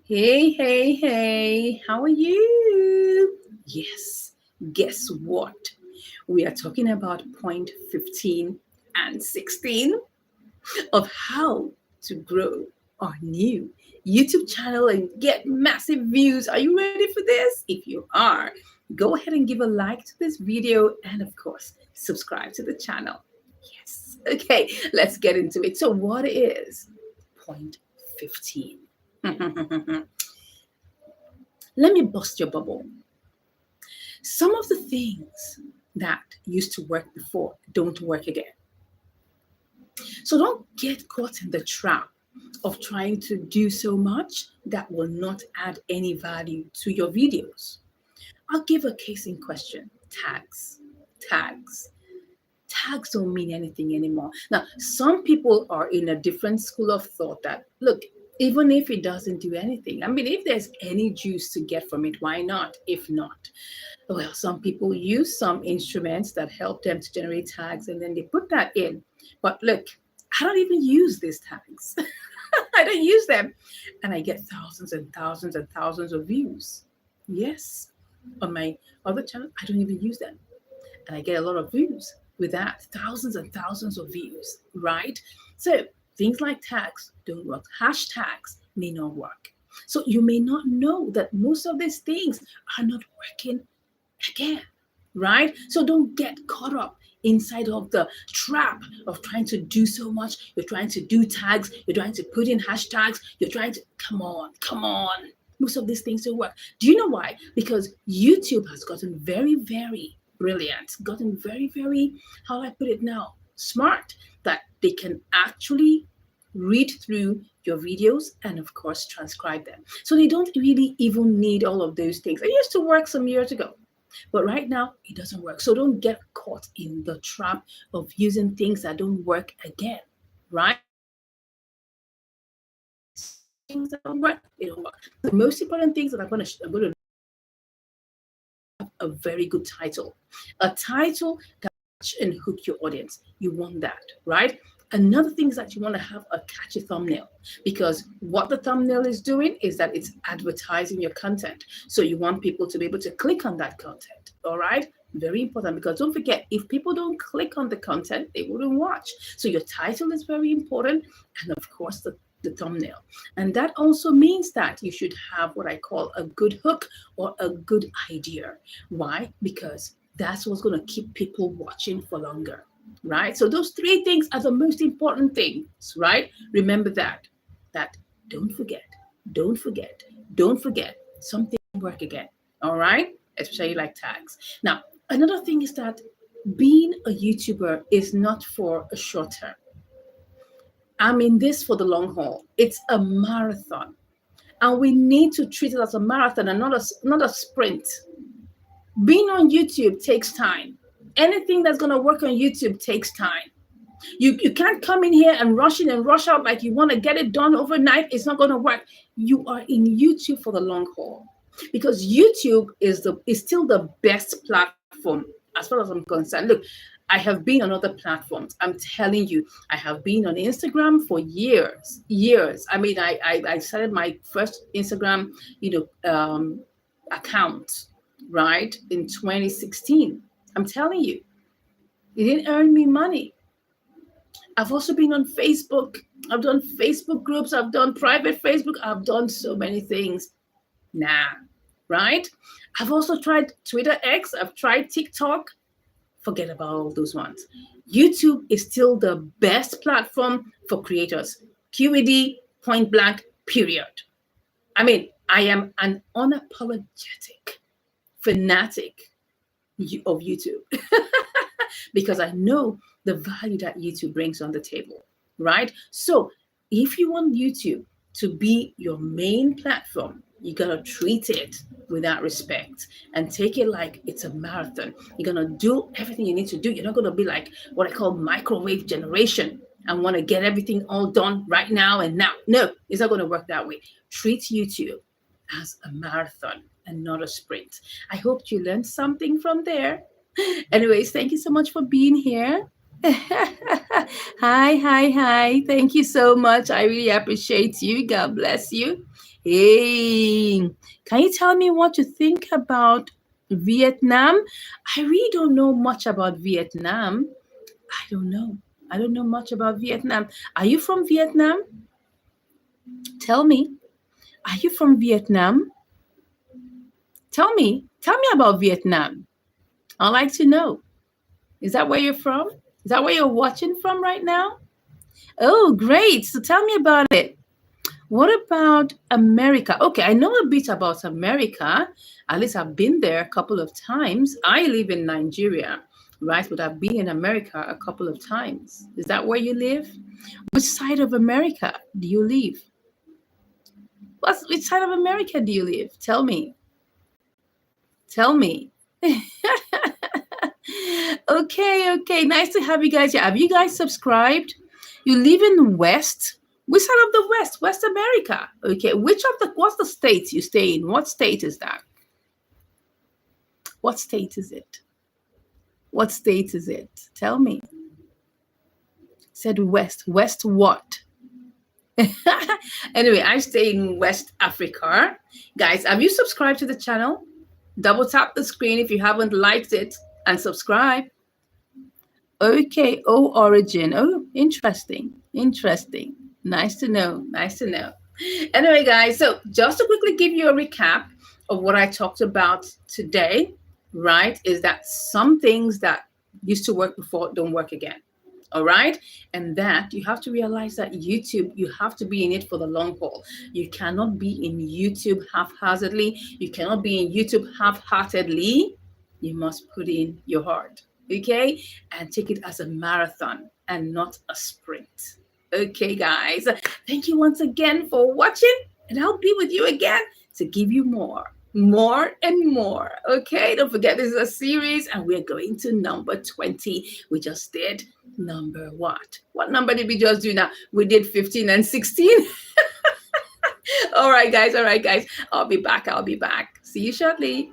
Hey, hey, hey, how are you? Yes, guess what? We are talking about point 15 and 16 of how to grow our new YouTube channel and get massive views. Are you ready for this? If you are, go ahead and give a like to this video and, of course, subscribe to the channel. Yes. Okay, let's get into it. So, what is point 15? Let me bust your bubble. Some of the things that used to work before don't work again. So don't get caught in the trap of trying to do so much that will not add any value to your videos. I'll give a case in question. Tags. Tags. Tags don't mean anything anymore. Now, some people are in a different school of thought that, look, even if it doesn't do anything, I mean, if there's any juice to get from it, why not? If not, well, some people use some instruments that help them to generate tags and then they put that in. But look, I don't even use these tags. I don't use them. And I get thousands and thousands and thousands of views. Yes. On my other channel, I don't even use them. And I get a lot of views with that, thousands and thousands of views, right? So things like tags don't work. Hashtags may not work. So you may not know that most of these things are not working again, right? So don't get caught up inside of the trap of trying to do so much. You're trying to do tags, you're trying to put in hashtags, you're trying to, come on, come on. Most of these things don't work. Do you know why? Because YouTube has gotten very, very brilliant, gotten very, very, how do I put it now? Smart, that they can actually read through your videos and of course transcribe them. So they don't really even need all of those things. It used to work some years ago. But right now, it doesn't work. So don't get caught in the trap of using things that don't work again, right? Some things that don't work, they don't work. The most important things that I'm going to have a very good title, a title that catch and hook your audience. You want that, right? Another thing is that you want to have a catchy thumbnail, because what the thumbnail is doing is that it's advertising your content. So you want people to be able to click on that content. All right. Very important, because don't forget, if people don't click on the content, they wouldn't watch. So your title is very important. And of course, the thumbnail. And that also means that you should have what I call a good hook or a good idea. Why? Because that's what's going to keep people watching for longer. Right? So those three things are the most important things, right? Remember that. That don't forget, don't forget, don't forget. Something work again. All right? Especially like tags. Now, another thing is that being a YouTuber is not for a short term. I'm in this for the long haul. It's a marathon. And we need to treat it as a marathon and not a sprint. Being on YouTube takes time. Anything that's going to work on YouTube takes time. You can't come in here and rush in and rush out like you want to get it done overnight. It's not going to work. You are in YouTube for the long haul, because YouTube is still the best platform as far as I'm concerned. Look, I have been on other platforms. I'm telling you, I have been on Instagram for years. I mean, I started my first Instagram, account, right, in 2016. I'm telling you, it didn't earn me money. I've also been on Facebook. I've done Facebook groups. I've done private Facebook. I've done so many things. Nah, right? I've also tried Twitter X. I've tried TikTok. Forget about all those ones. YouTube is still the best platform for creators. QED, point blank, period. I mean, I am an unapologetic fanatic of YouTube because I know the value that YouTube brings on the table, right? So if you want YouTube to be your main platform, you gotta treat it with that respect and take it like it's a marathon. You're gonna do everything you need to do. You're not gonna be like what I call microwave generation and want to get everything all done right now and now. No, it's not gonna work that way. Treat YouTube as a marathon and not a sprint. I hope you learned something from there. Anyways, thank you so much for being here. Hi. Thank you so much. I really appreciate you. God bless you. Hey, can you tell me what you think about Vietnam? I really don't know much about Vietnam. I don't know. I don't know much about Vietnam. Are you from Vietnam? Tell me. Are you from Vietnam? Tell me. Tell me about Vietnam. I'd like to know. Is that where you're from? Is that where you're watching from right now? Oh, great. So tell me about it. What about America? Okay, I know a bit about America. At least I've been there a couple of times. I live in Nigeria, right? But I've been in America a couple of times. Is that where you live? Which side of America do you live? Which side of America do you live? Tell me. Tell me. Okay. Nice to have you guys here. Have you guys subscribed? You live in the West? Which side of the West? West America. Okay. What's the state you stay in? What state is that? What state is it? What state is it? Tell me. Said West. West what? Anyway, I stay in West Africa. Guys, have you subscribed to the channel? Double tap the screen if you haven't liked it and subscribe. Okay, origin. Oh, interesting. Nice to know. Anyway, guys, so just to quickly give you a recap of what I talked about today, right, is that some things that used to work before don't work again. All right. And that you have to realize that YouTube, you have to be in it for the long haul. You cannot be in YouTube haphazardly. You cannot be in YouTube half-heartedly. You must put in your heart. Okay. And take it as a marathon and not a sprint. Okay, guys. Thank you once again for watching. And I'll be with you again to give you more and more. Okay. Don't forget, this is a series and we're going to number 20. We just did number what? What number did we just do now? We did 15 and 16. All right, guys. I'll be back. See you shortly.